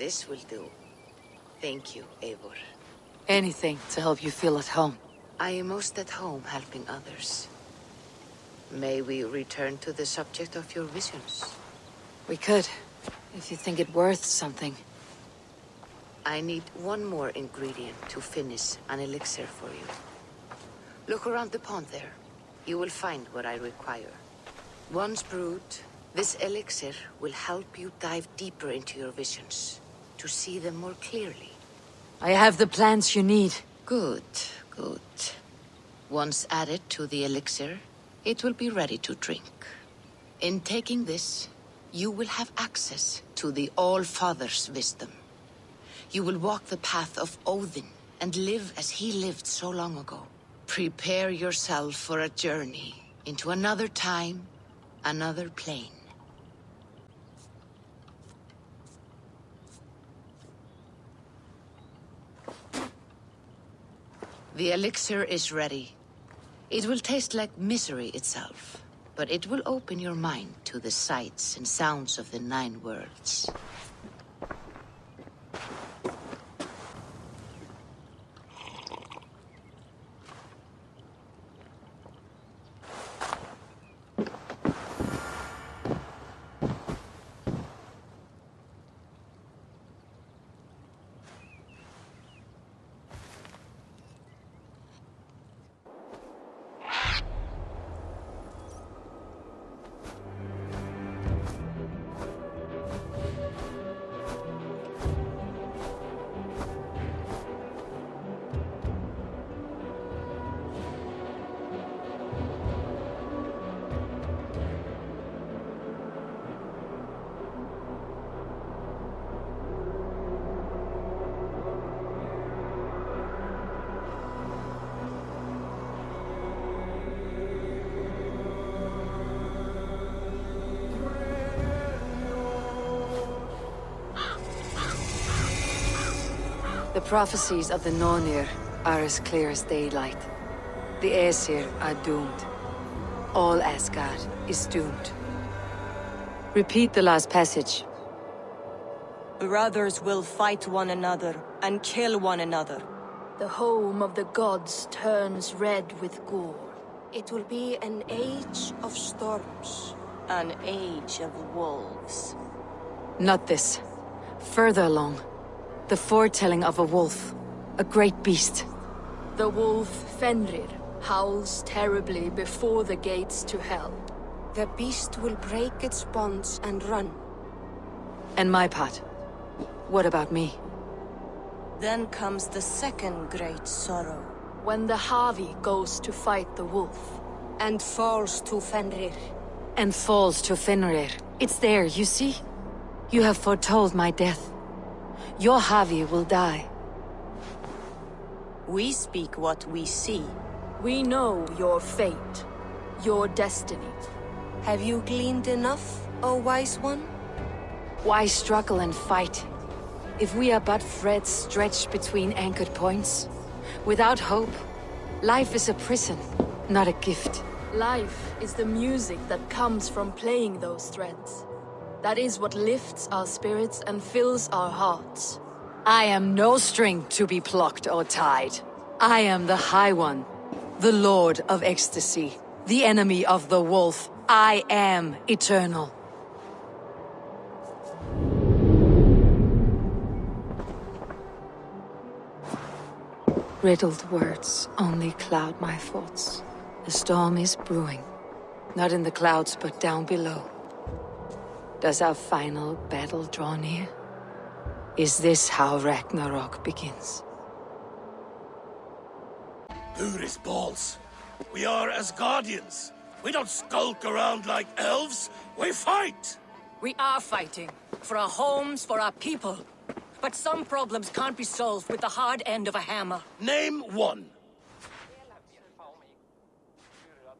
This will do. Thank you, Eivor. Anything to help you feel at home. I am most at home helping others. May we return to the subject of your visions? We could, if you think it worth something. I need one more ingredient to finish an elixir for you. Look around the pond there. You will find what I require. Once brewed, this elixir will help you dive deeper into your visions, to see them more clearly. I have the plants you need. Good, good. Once added to the elixir, it will be ready to drink. In taking this, you will have access to the All-Father's wisdom. You will walk the path of Odin and live as he lived so long ago. Prepare yourself for a journey into another time, another plane. The elixir is ready. It will taste like misery itself, but it will open your mind to the sights and sounds of the 9 worlds. The prophecies of the Nornir are as clear as daylight. The Aesir are doomed. All Asgard is doomed. Repeat the last passage. Brothers will fight one another and kill one another. The home of the gods turns red with gore. It will be an age of storms. An age of wolves. Not this. Further along. The foretelling of a wolf. A great beast. The wolf Fenrir howls terribly before the gates to hell. The beast will break its bonds and run. And my part. What about me? Then comes the second great sorrow. When the Havi goes to fight the wolf. And falls to Fenrir. And falls to Fenrir. It's there, you see? You have foretold my death. Your Havi will die. We speak what we see. We know your fate, your destiny. Have you gleaned enough, O wise one? Why struggle and fight? If we are but threads stretched between anchored points, without hope, life is a prison, not a gift. Life is the music that comes from playing those threads. That is what lifts our spirits and fills our hearts. I am no string to be plucked or tied. I am the High One, the Lord of Ecstasy, the enemy of the wolf. I am eternal. Riddled words only cloud my thoughts. The storm is brewing, not in the clouds but down below. Does our final battle draw near? Is this how Ragnarok begins? Buris balls. We are Asgardians. We don't skulk around like elves. We fight! We are fighting. For our homes, for our people. But some problems can't be solved with the hard end of a hammer. Name one.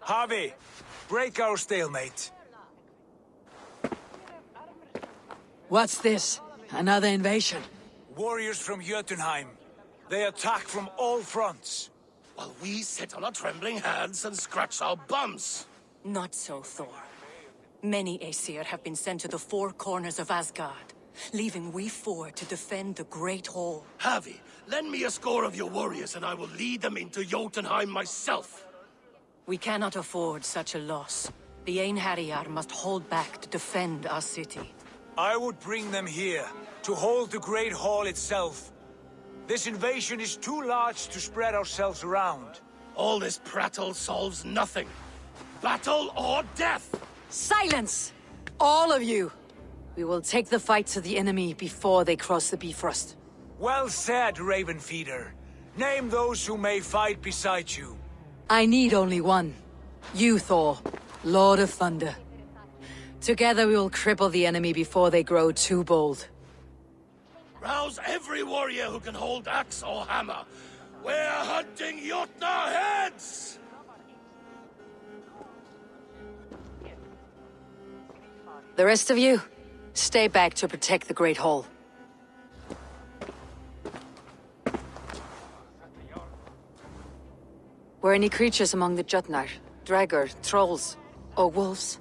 Havi, break our stalemate. What's this? Another invasion? Warriors from Jotunheim. They attack from all fronts. While we sit on our trembling hands and scratch our bums. Not so, Thor. Many Aesir have been sent to the 4 corners of Asgard. leaving we four to defend the Great Hall. Havi, lend me a score of your warriors and I will lead them into Jotunheim myself. We cannot afford such a loss. The Einherjar must hold back to defend our city. I would bring them here, to hold the Great Hall itself. This invasion is too large to spread ourselves around. All this prattle solves nothing. Battle or death! Silence! All of you! We will take the fight to the enemy before they cross the Bifrost. Well said, Ravenfeeder. Name those who may fight beside you. I need only one. You, Thor, Lord of Thunder. Together we will cripple the enemy before they grow too bold. Rouse every warrior who can hold axe or hammer. We're hunting Jotnar heads! The rest of you, stay back to protect the Great Hall. Were any creatures among the Jotnar? Draugr, trolls, or wolves?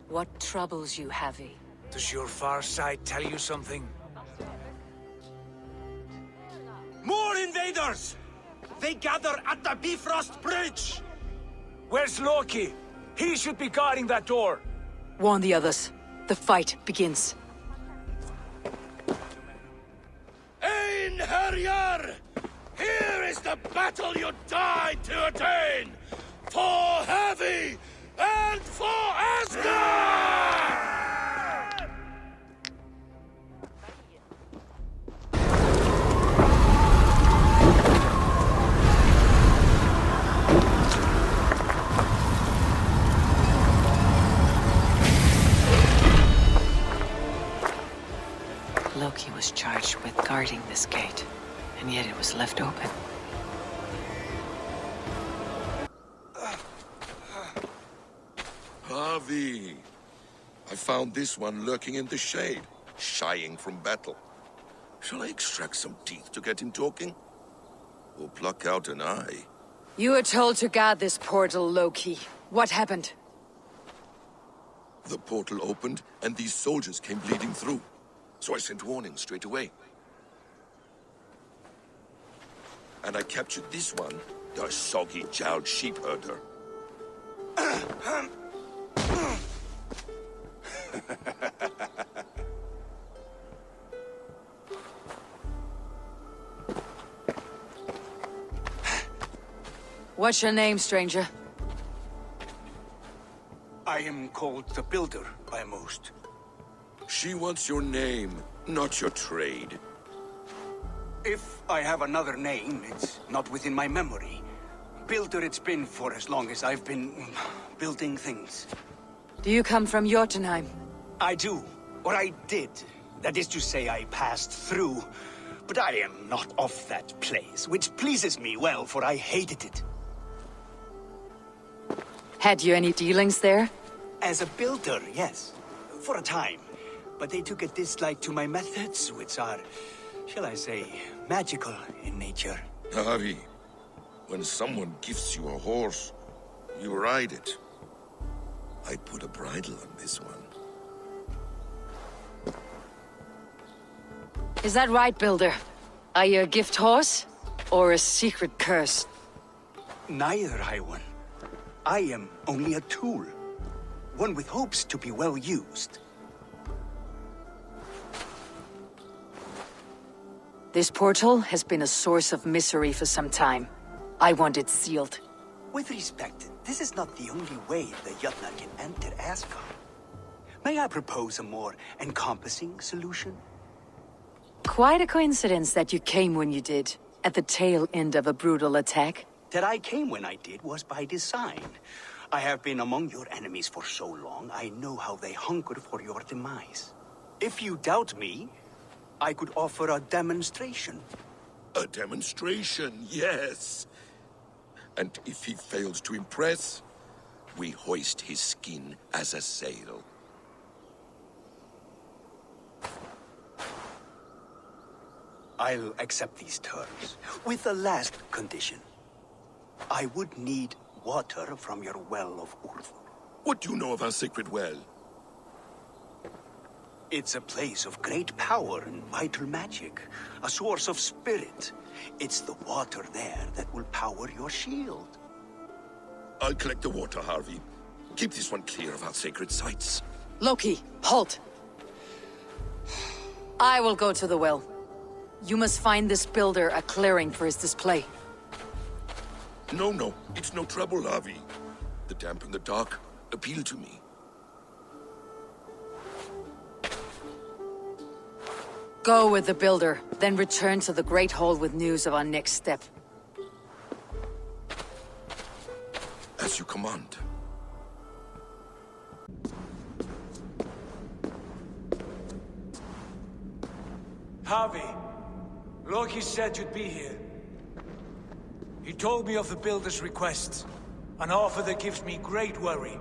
What troubles you, Havi? Does your far side tell you something? More invaders! They gather at the Bifrost Bridge! Where's Loki? He should be guarding that door. Warn the others. The fight begins. Einherjar! Here is the battle you died to attain! For Havi and for Asgard! Loki was charged with guarding this gate, and yet it was left open. Havi! I found this one lurking in the shade, shying from battle. Shall I extract some teeth to get him talking? Or pluck out an eye? You were told to guard this portal, Loki. What happened? The portal opened, and these soldiers came bleeding through. So I sent warning straight away. And I captured this one, the soggy-jowled sheep herder. What's your name, stranger? I am called the Builder by most. She wants your name, not your trade. If I have another name, it's not within my memory. Builder it's been for as long as I've been building things. Do you come from Jotunheim? I do. Or I did. That is to say, I passed through. But I am not of that place, which pleases me well, for I hated it. Had you any dealings there? As a builder, yes. For a time. But they took a dislike to my methods, which are, shall I say, magical in nature. Havi, when someone gifts you a horse, you ride it. I put a bridle on this one. Is that right, Builder? Are you a gift horse? Or a secret curse? Neither, High One. I am only a tool. One with hopes to be well used. This portal has been a source of misery for some time. I want it sealed. With respect, this is not the only way the Jotnar can enter Asgard. May I propose a more encompassing solution? Quite a coincidence that you came when you did, at the tail end of a brutal attack. That I came when I did was by design. I have been among your enemies for so long, I know how they hunger for your demise. If you doubt me, I could offer a demonstration. A demonstration, yes. And if he fails to impress, we hoist his skin as a sail. I'll accept these terms, with the last condition. I would need water from your well of Urth. What do you know of our sacred well? It's a place of great power and vital magic, a source of spirit. It's the water there that will power your shield. I'll collect the water, Harvey. Keep this one clear of our sacred sites. Loki, halt! I will go to the well. You must find this builder a clearing for his display. No, it's no trouble, Harvey. The damp and the dark appeal to me. Go with the builder, then return to the Great Hall with news of our next step. As you command. Harvey, Loki said you'd be here. He told me of the Builder's request, an offer that gives me great worry.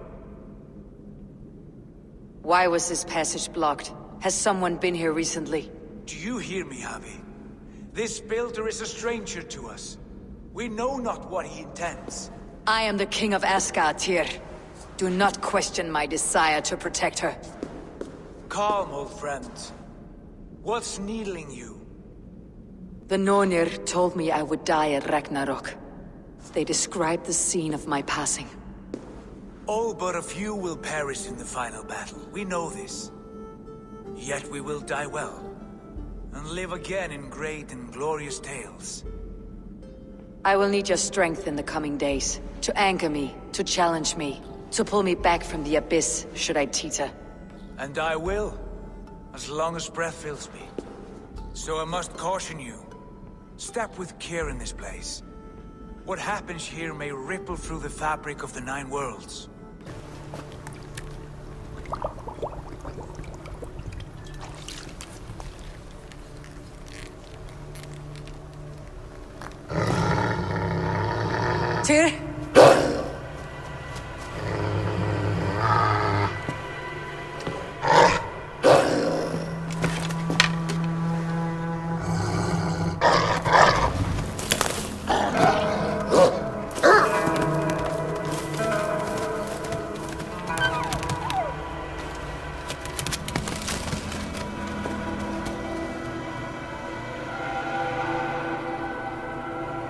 Why was this passage blocked? Has someone been here recently? Do you hear me, Harvey? This Builder is a stranger to us. We know not what he intends. I am the King of Asgard, Tyr. Do not question my desire to protect her. Calm, old friend. What's needling you? The Nornir told me I would die at Ragnarok. They described the scene of my passing. All but a few will perish in the final battle. We know this. Yet we will die well, and live again in great and glorious tales. I will need your strength in the coming days, to anchor me, to challenge me, to pull me back from the abyss, should I teeter. And I will, as long as breath fills me. So I must caution you. Step with care in this place. What happens here may ripple through the fabric of the Nine Worlds. Tyr?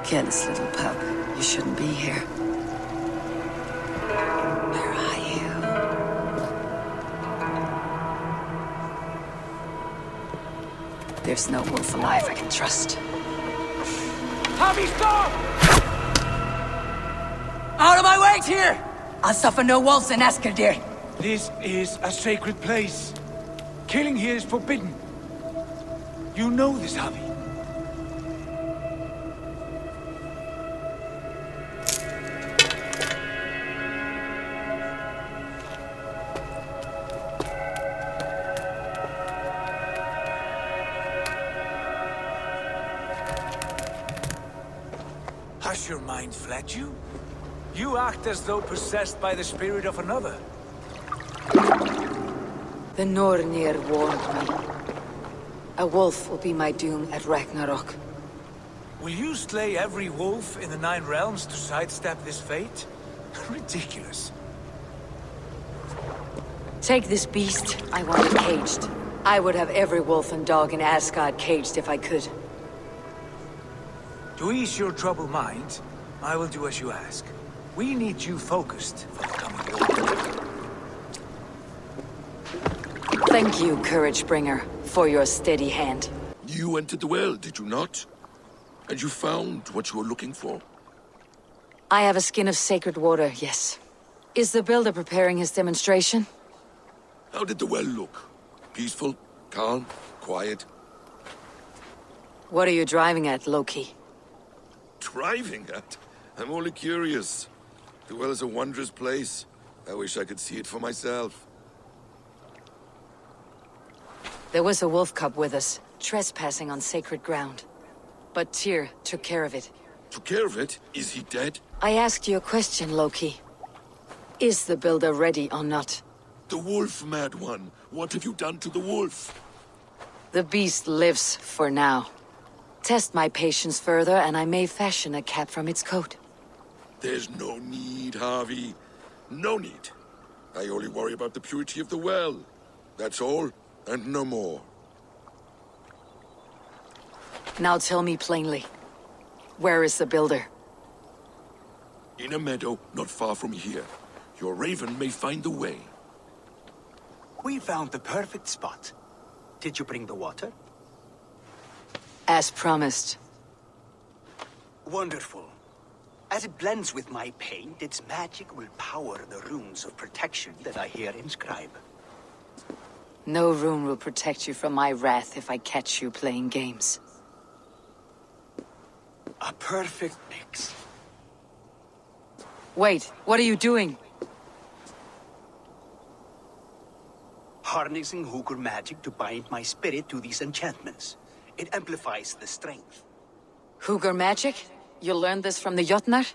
Careless little pup. You shouldn't be here. Where are you? There's no wolf alive I can trust. Harvey, stop! Out of my way, Tyr! I'll suffer no wolves in Asgard. This is a sacred place. Killing here is forbidden. You know this, Harvey. Has your mind fled you? You act as though possessed by the spirit of another. The Nornir warned me. A wolf will be my doom at Ragnarok. Will you slay every wolf in the Nine Realms to sidestep this fate? Ridiculous. Take this beast. I want it caged. I would have every wolf and dog in Asgard caged if I could. To ease your troubled mind, I will do as you ask. We need you focused for the coming war. Thank you, Courage Bringer, for your steady hand. You entered the well, did you not? And you found what you were looking for? I have a skin of sacred water, yes. Is the builder preparing his demonstration? How did the well look? Peaceful? Calm? Quiet? What are you driving at, Loki? Driving at? I'm only curious. The well is a wondrous place. I wish I could see it for myself. There was a wolf cub with us, trespassing on sacred ground. But Tyr took care of it. Took care of it? Is he dead? I asked you a question, Loki. Is the builder ready or not? The wolf, mad one. What have you done to the wolf? The beast lives for now. Test my patience further, and I may fashion a cap from its coat. There's no need, Harvey. No need. I only worry about the purity of the well. That's all. And no more. Now tell me plainly, where is the builder? In a meadow not far from here. Your raven may find the way. We found the perfect spot. Did you bring the water? As promised. Wonderful. As it blends with my paint, its magic will power the runes of protection that I here inscribe. No rune will protect you from my wrath if I catch you playing games. A perfect mix. Wait, what are you doing? Harnessing Hooker magic to bind my spirit to these enchantments. It amplifies the strength. Hugr magic? You learned this from the Jotnar?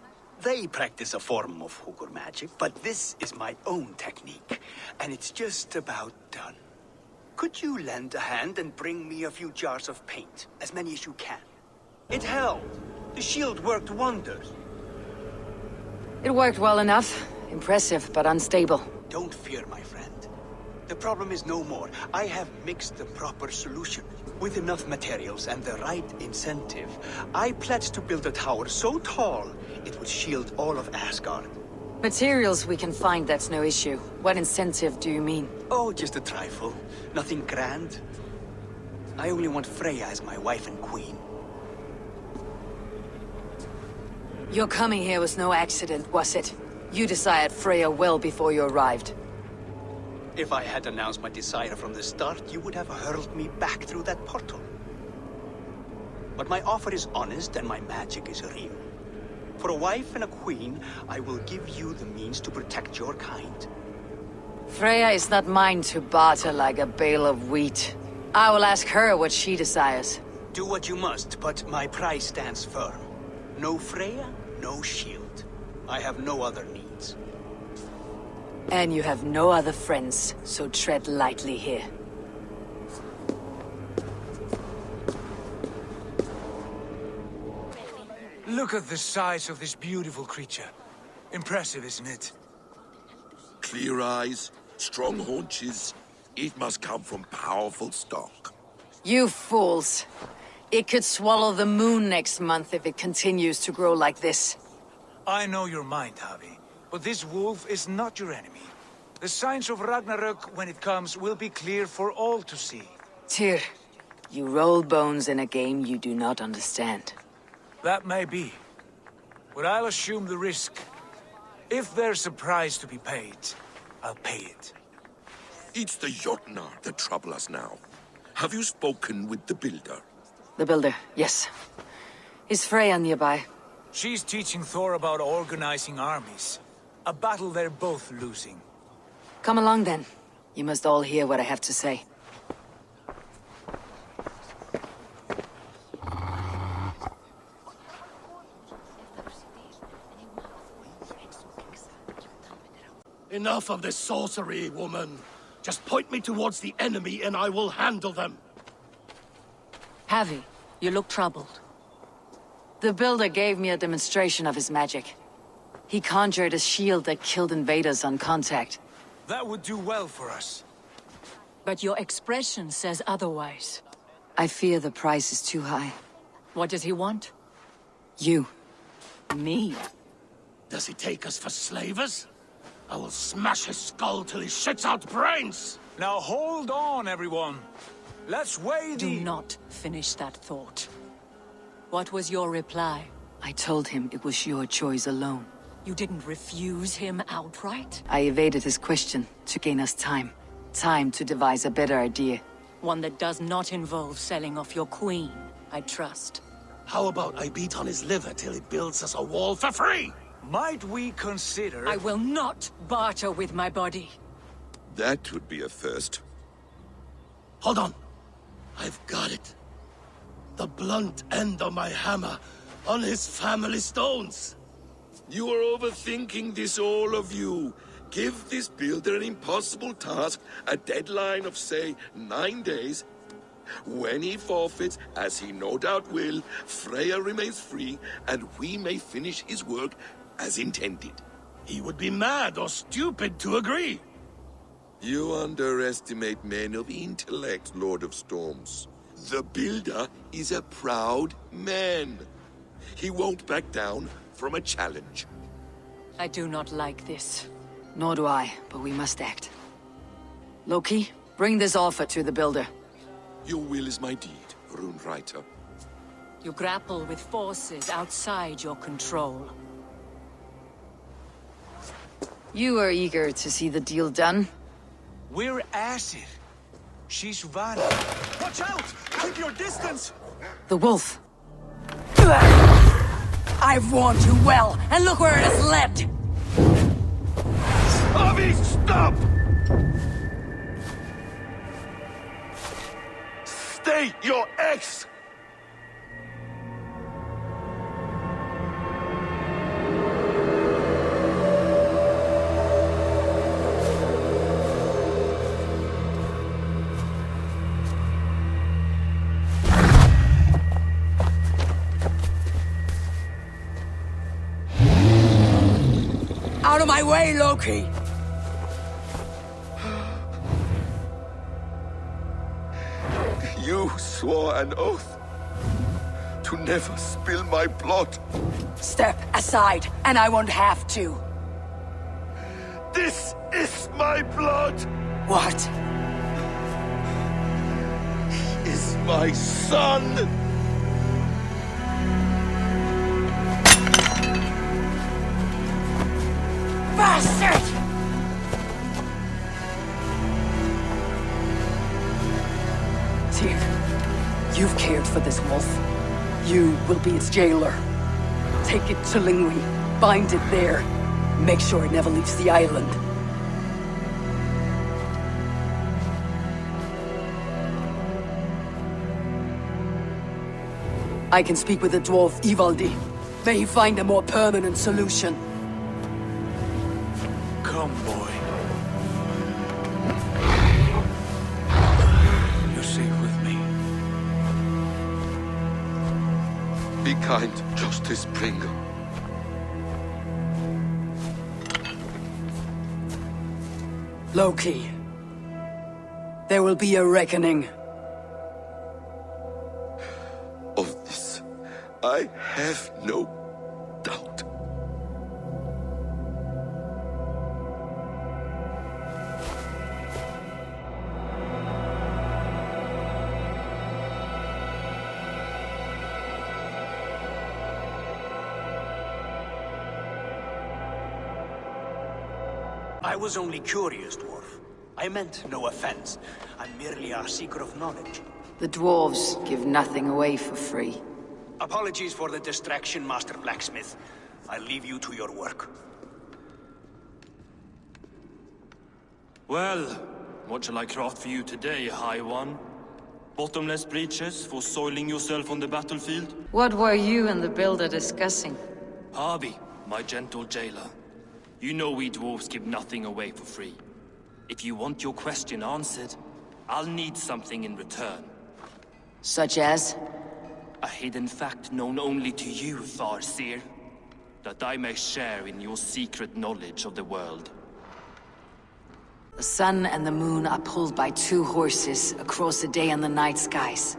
They practice a form of Hooker magic, but this is my own technique, and it's just about done. Could you lend a hand and bring me a few jars of paint? As many as you can. It held. The shield worked wonders. It worked well enough. Impressive, but unstable. Don't fear, my friend. The problem is no more. I have mixed the proper solution. With enough materials and the right incentive, I pledged to build a tower so tall, it would shield all of Asgard. Materials we can find, that's no issue. What incentive do you mean? Oh, just a trifle. Nothing grand. I only want Freya as my wife and queen. Your coming here was no accident, was it? You desired Freya well before you arrived. If I had announced my desire from the start, you would have hurled me back through that portal. But my offer is honest and my magic is real. For a wife and a queen, I will give you the means to protect your kind. Freya is not mine to barter like a bale of wheat. I will ask her what she desires. Do what you must, but my price stands firm. No Freya, no shield. I have no other needs. And you have no other friends, so tread lightly here. Look at the size of this beautiful creature. Impressive, isn't it? Clear eyes, strong haunches. It must come from powerful stock. You fools! It could swallow the moon next month if it continues to grow like this. I know your mind, Javi, but this wolf is not your enemy. The signs of Ragnarök, when it comes, will be clear for all to see. Tyr, you roll bones in a game you do not understand. That may be, but I'll assume the risk. If there's a price to be paid, I'll pay it. It's the Jotnar that trouble us now. Have you spoken with the builder? The builder, yes. Is Freya nearby? She's teaching Thor about organizing armies. A battle they're both losing. Come along then. You must all hear what I have to say. Enough of this sorcery, woman. Just point me towards the enemy and I will handle them. Javi, you look troubled. The builder gave me a demonstration of his magic. He conjured a shield that killed invaders on contact. That would do well for us. But your expression says otherwise. I fear the price is too high. What does he want? You. Me? Does he take us for slavers? I will smash his skull till he shits out brains! Now hold on, everyone. Let's weigh the... Do not finish that thought. What was your reply? I told him it was your choice alone. You didn't refuse him outright? I evaded his question to gain us time. Time to devise a better idea. One that does not involve selling off your queen, I trust. How about I beat on his liver till he builds us a wall for free? Might we consider... I will not barter with my body. That would be a first. Hold on. I've got it. The blunt end of my hammer on his family stones. You are overthinking this, all of you. Give this builder an impossible task, a deadline of, say, 9 days. When he forfeits, as he no doubt will, Freya remains free, and we may finish his work as intended. He would be mad or stupid to agree. You underestimate men of intellect, Lord of Storms. The Builder is a proud man. He won't back down from a challenge. I do not like this. Nor do I, but we must act. Loki, bring this offer to the Builder. Your will is my deed, Runewriter. You grapple with forces outside your control. You are eager to see the deal done? We're Asir. She's Vala. Watch out! Keep your distance! The wolf. I've warned you well, and look where it has led! Avi, stop! Stay your ex! Out of my way, Loki! You swore an oath to never spill my blood. Step aside, and I won't have to. This is my blood! What? He is my son! Bastard! Tyr, you've cared for this wolf. You will be its jailer. Take it to Lingui, bind it there. Make sure it never leaves the island. I can speak with the dwarf Ivaldi. May he find a more permanent solution. Come, boy. You're safe with me. Be kind, Justice Bringer. Loki. There will be a reckoning. Of this, I have no doubt. I was only curious, dwarf. I meant no offense. I'm merely a seeker of knowledge. The dwarves give nothing away for free. Apologies for the distraction, Master Blacksmith. I'll leave you to your work. Well, what shall I craft for you today, High One? Bottomless breeches for soiling yourself on the battlefield? What were you and the Builder discussing? Harvey, my gentle jailer. You know we dwarves give nothing away for free. If you want your question answered, I'll need something in return. Such as? A hidden fact known only to you, Farseer. That I may share in your secret knowledge of the world. The sun and the moon are pulled by two horses across the day and the night skies.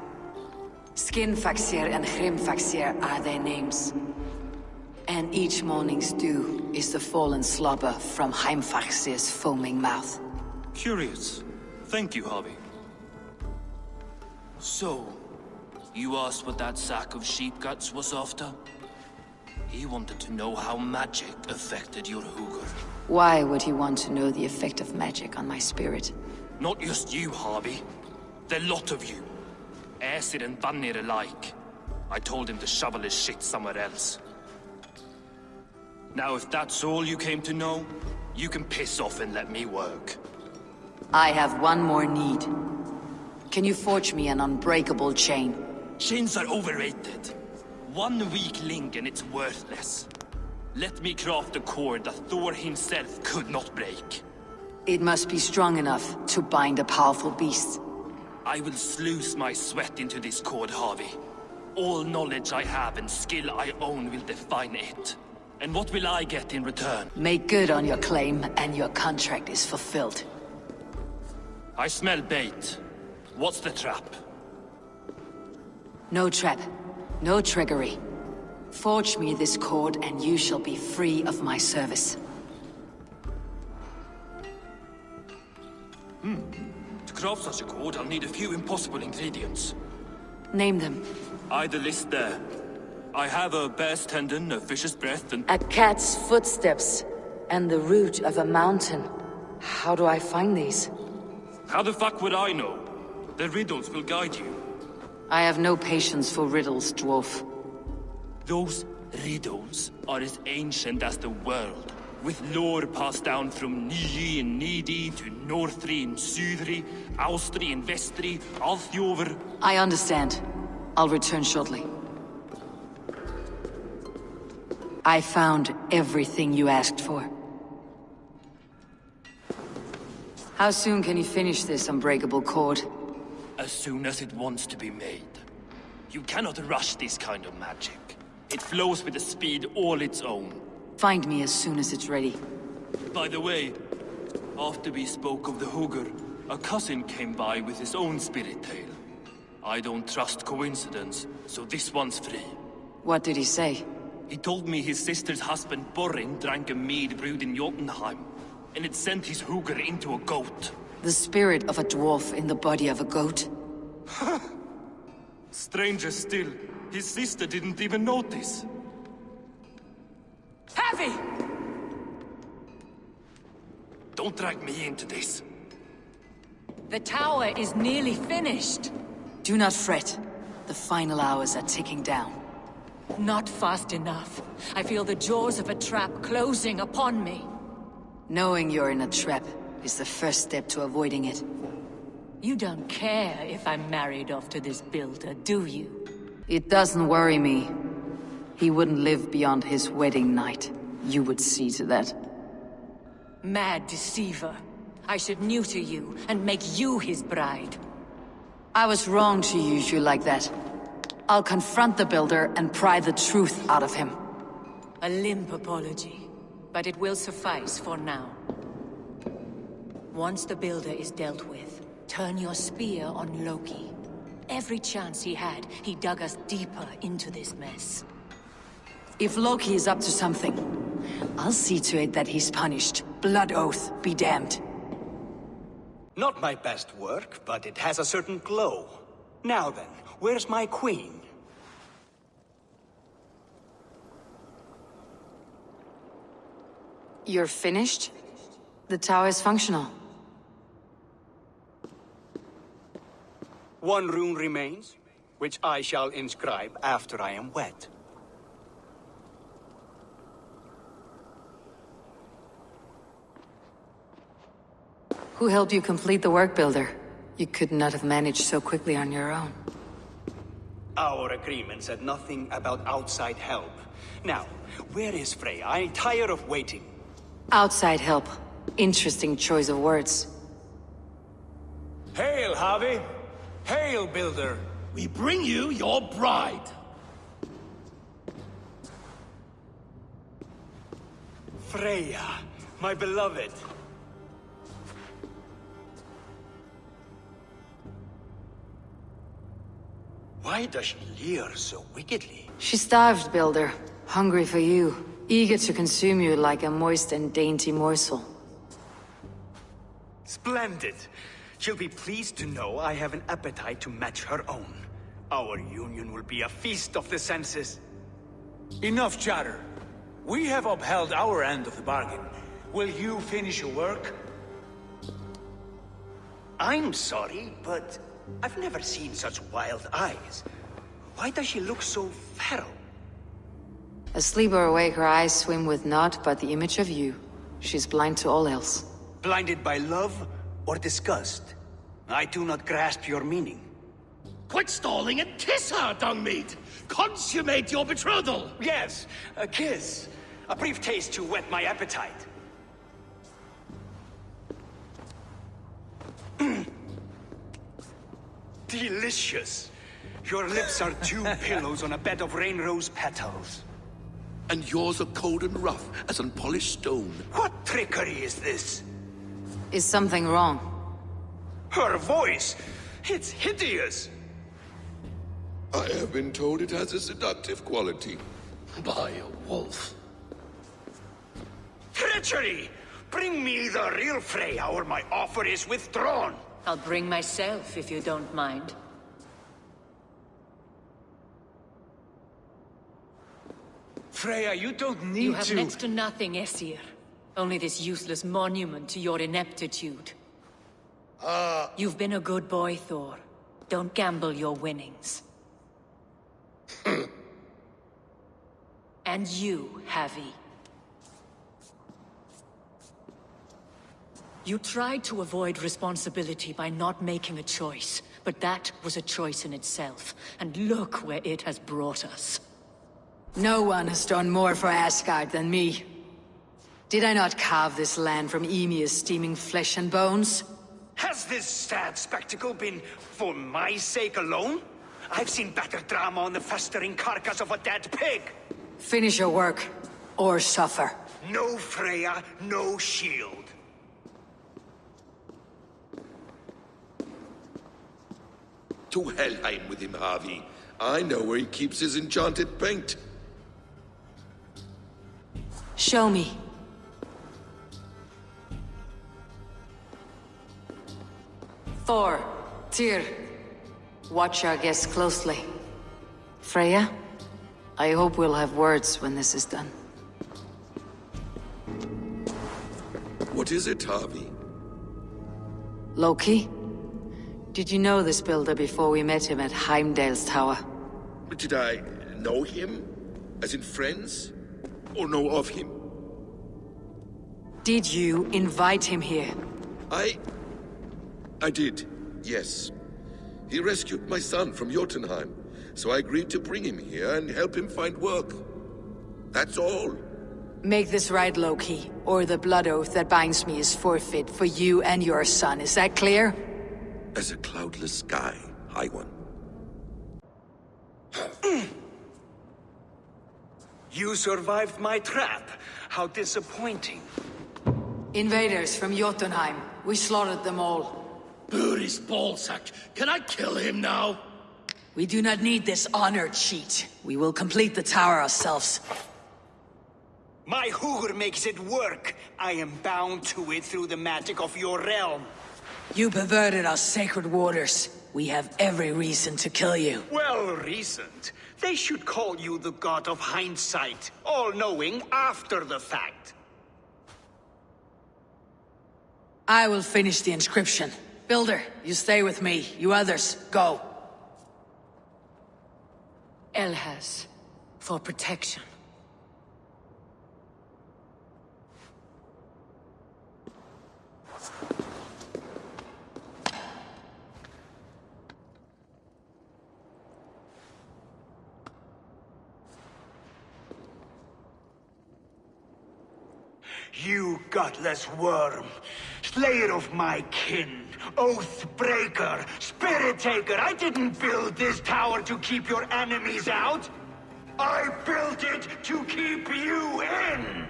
Skinfaxir and Hrimfaxir are their names. And each morning's dew is the fallen slobber from Heimfaxir's foaming mouth. Curious. Thank you, Harvey. So, you asked what that sack of sheep guts was after? He wanted to know how magic affected your Hugr. Why would he want to know the effect of magic on my spirit? Not just you, Harvey. The lot of you. Aesir and Vanir alike. I told him to shovel his shit somewhere else. Now, if that's all you came to know, you can piss off and let me work. I have one more need. Can you forge me an unbreakable chain? Chains are overrated. 1 weak link and it's worthless. Let me craft a cord that Thor himself could not break. It must be strong enough to bind a powerful beast. I will sluice my sweat into this cord, Harvey. All knowledge I have and skill I own will define it. And what will I get in return? Make good on your claim, and your contract is fulfilled. I smell bait. What's the trap? No trap. No trickery. Forge me this cord and you shall be free of my service. To craft such a cord, I'll need a few impossible ingredients. Name them. The list there. I have a bear's tendon, a fish's breath, and... A cat's footsteps, and the root of a mountain. How do I find these? How the fuck would I know? The riddles will guide you. I have no patience for riddles, dwarf. Those riddles are as ancient as the world, with lore passed down from Niji and Nidi to Northri and Sudri, Austri and Vestri, Althjover. I understand. I'll return shortly. I found everything you asked for. How soon can you finish this unbreakable cord? As soon as it wants to be made. You cannot rush this kind of magic. It flows with a speed all its own. Find me as soon as it's ready. By the way, after we spoke of the Hugr, a cousin came by with his own spirit tale. I don't trust coincidence, so this one's free. What did he say? He told me his sister's husband Borin drank a mead brewed in Jotunheim, and it sent his Hugr into a goat. The spirit of a dwarf in the body of a goat? Stranger still, his sister didn't even notice. Heavy! Don't drag me into this. The tower is nearly finished. Do not fret. The final hours are ticking down. Not fast enough. I feel the jaws of a trap closing upon me. Knowing you're in a trap is the first step to avoiding it. You don't care if I'm married off to this builder, do you? It doesn't worry me. He wouldn't live beyond his wedding night. You would see to that. Mad deceiver. I should neuter you and make you his bride. I was wrong to use you like that. I'll confront the builder and pry the truth out of him. A limp apology, but it will suffice for now. Once the builder is dealt with, turn your spear on Loki. Every chance he had, he dug us deeper into this mess. If Loki is up to something, I'll see to it that he's punished. Blood oath be damned. Not my best work, but it has a certain glow. Now then, where's my queen? You're finished? The tower is functional. One rune remains, which I shall inscribe after I am wed. Who helped you complete the work, Builder? You could not have managed so quickly on your own. Our agreement said nothing about outside help. Now, where is Freya? I'm tired of waiting. Outside help. Interesting choice of words. Hail, Javi! Hail, Builder! We bring you your bride. Freya, my beloved. Why does she leer so wickedly? She starved, Builder. Hungry for you. Eager to consume you like a moist and dainty morsel. Splendid. She'll be pleased to know I have an appetite to match her own. Our union will be a feast of the senses. Enough chatter. We have upheld our end of the bargain. Will you finish your work? I'm sorry, but I've never seen such wild eyes. Why does she look so feral? Asleep or awake, her eyes swim with naught but the image of you. She's blind to all else. Blinded by love or disgust? I do not grasp your meaning. Quit stalling and kiss her, Dungmeat! Consummate your betrothal! Yes, a kiss. A brief taste to whet my appetite. Delicious. Your lips are two pillows on a bed of rain rose petals. And yours are cold and rough as unpolished stone. What trickery is this? Is something wrong? Her voice, it's hideous. I have been told it has a seductive quality. By a wolf. Treachery! Bring me the real Freya or my offer is withdrawn. I'll bring myself if you don't mind. Freya, you don't need You have to... next to nothing, Aesir. Only this useless monument to your ineptitude. You've been a good boy, Thor. Don't gamble your winnings. And you, Havi. You tried to avoid responsibility by not making a choice, but that was a choice in itself, and look where it has brought us. No one has done more for Asgard than me. Did I not carve this land from Ymir's steaming flesh and bones? Has this sad spectacle been for my sake alone? I've seen better drama on the festering carcass of a dead pig. Finish your work, or suffer. No Freya, no shield. To Helheim with him, Harvey. I know where he keeps his enchanted paint. Show me. Thor, Tyr, watch our guests closely. Freya, I hope we'll have words when this is done. What is it, Harvey? Loki? Did you know this builder before we met him at Heimdall's tower? Did I know him? As in friends? Or know of him? Did you invite him here? I did, yes. He rescued my son from Jotunheim, so I agreed to bring him here and help him find work. That's all. Make this right, Loki, or the blood oath that binds me is forfeit for you and your son. Is that clear? As a cloudless sky, High One. You survived my trap. How disappointing. Invaders from Jotunheim. We slaughtered them all. Booty's ballsack. Can I kill him now? We do not need this honor cheat. We will complete the tower ourselves. My Hugr makes it work. I am bound to it through the magic of your realm. You perverted our sacred waters. We have every reason to kill you. Well reasoned. They should call you the god of hindsight, all-knowing after the fact. I will finish the inscription. Builder, you stay with me. You others, go. Elhaz, for protection. You gutless worm, slayer of my kin, oath breaker, spirit taker. I didn't build this tower to keep your enemies out. I built it to keep you in.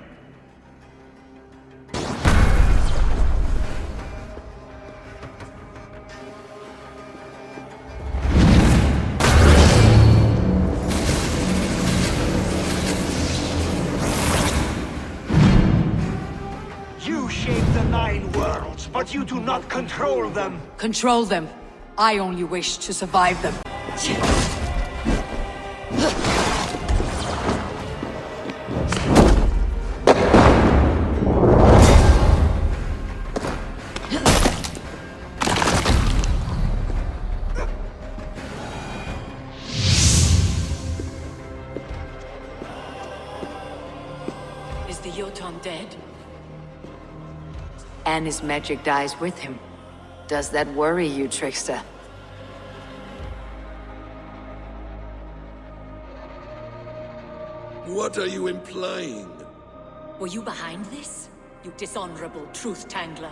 You shape the 9 worlds, but you do not control them. Control them. I only wish to survive them. Is the Jotun dead? And his magic dies with him. Does that worry you, trickster? What are you implying? Were you behind this? You dishonorable truth-tangler.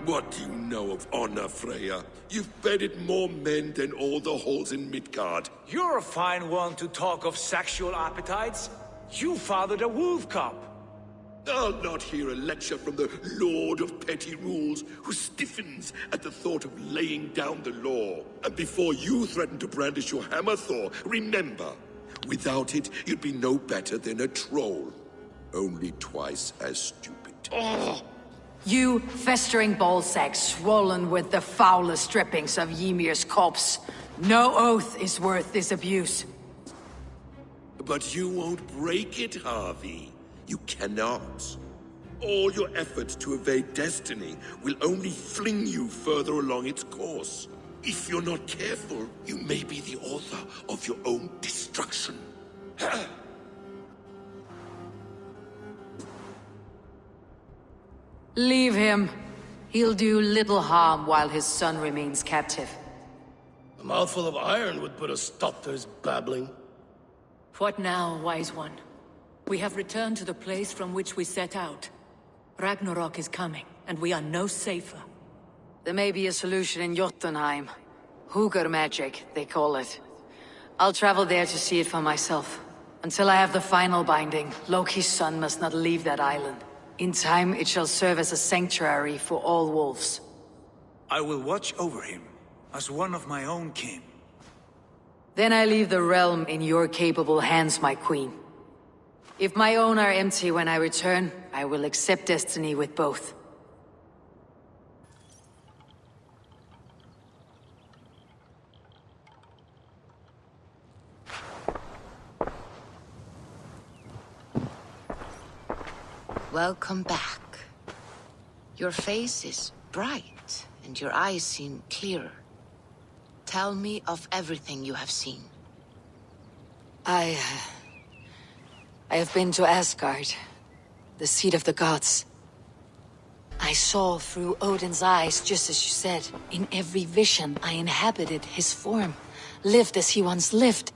What do you know of honor, Freya? You've bedded more men than all the halls in Midgard. You're a fine one to talk of sexual appetites. You fathered a wolf cub. I'll not hear a lecture from the Lord of Petty Rules, who stiffens at the thought of laying down the law. And before you threaten to brandish your hammer, Thor, remember, without it, you'd be no better than a troll. Only twice as stupid. Oh. You festering ballsack swollen with the foulest drippings of Ymir's corpse. No oath is worth this abuse. But you won't break it, Harvey. You cannot. All your efforts to evade destiny will only fling you further along its course. If you're not careful, you may be the author of your own destruction. Leave him. He'll do little harm while his son remains captive. A mouthful of iron would put a stop to his babbling. What now, wise one? We have returned to the place from which we set out. Ragnarok is coming, and we are no safer. There may be a solution in Jotunheim. Hugr magic, they call it. I'll travel there to see it for myself. Until I have the final binding, Loki's son must not leave that island. In time, it shall serve as a sanctuary for all wolves. I will watch over him, as one of my own kin. Then I leave the realm in your capable hands, my queen. If my own are empty when I return, I will accept destiny with both. Welcome back. Your face is bright, and your eyes seem clearer. Tell me of everything you have seen. I have been to Asgard, the seat of the gods. I saw through Odin's eyes, just as you said. In every vision, I inhabited his form, lived as he once lived.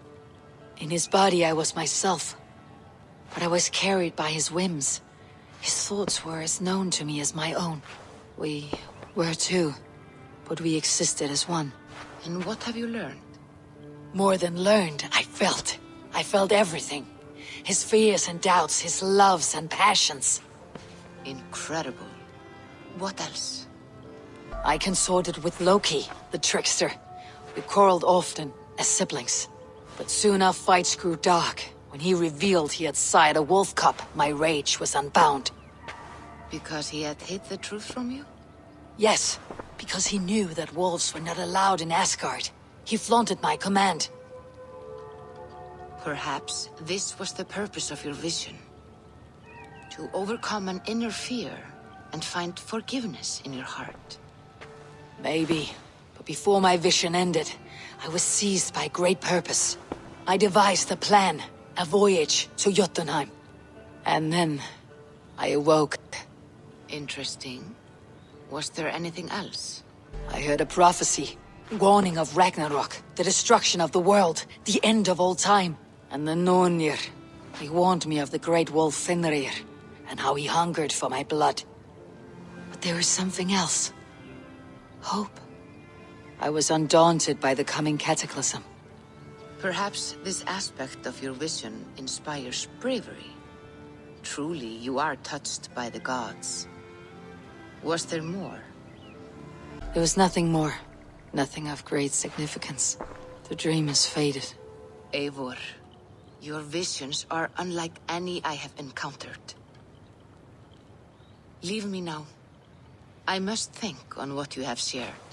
In his body, I was myself. But I was carried by his whims. His thoughts were as known to me as my own. We were two, but we existed as one. And what have you learned? More than learned, I felt. I felt everything. His fears and doubts, his loves and passions. Incredible. What else? I consorted with Loki, the trickster. We quarreled often, as siblings. But soon our fights grew dark. When he revealed he had sired a wolf cub, my rage was unbound. Because he had hid the truth from you? Yes, because he knew that wolves were not allowed in Asgard. He flaunted my command. Perhaps this was the purpose of your vision. To overcome an inner fear and find forgiveness in your heart. Maybe, but before my vision ended, I was seized by great purpose. I devised a plan. A voyage to Jotunheim. And then, I awoke. Interesting. Was there anything else? I heard a prophecy, warning of Ragnarok, the destruction of the world, the end of all time. And the Nornir, he warned me of the great wolf Fenrir, and how he hungered for my blood. But there is something else. Hope. I was undaunted by the coming cataclysm. Perhaps this aspect of your vision inspires bravery. Truly, you are touched by the gods. Was there more? There was nothing more. Nothing of great significance. The dream has faded. Eivor, your visions are unlike any I have encountered. Leave me now. I must think on what you have shared.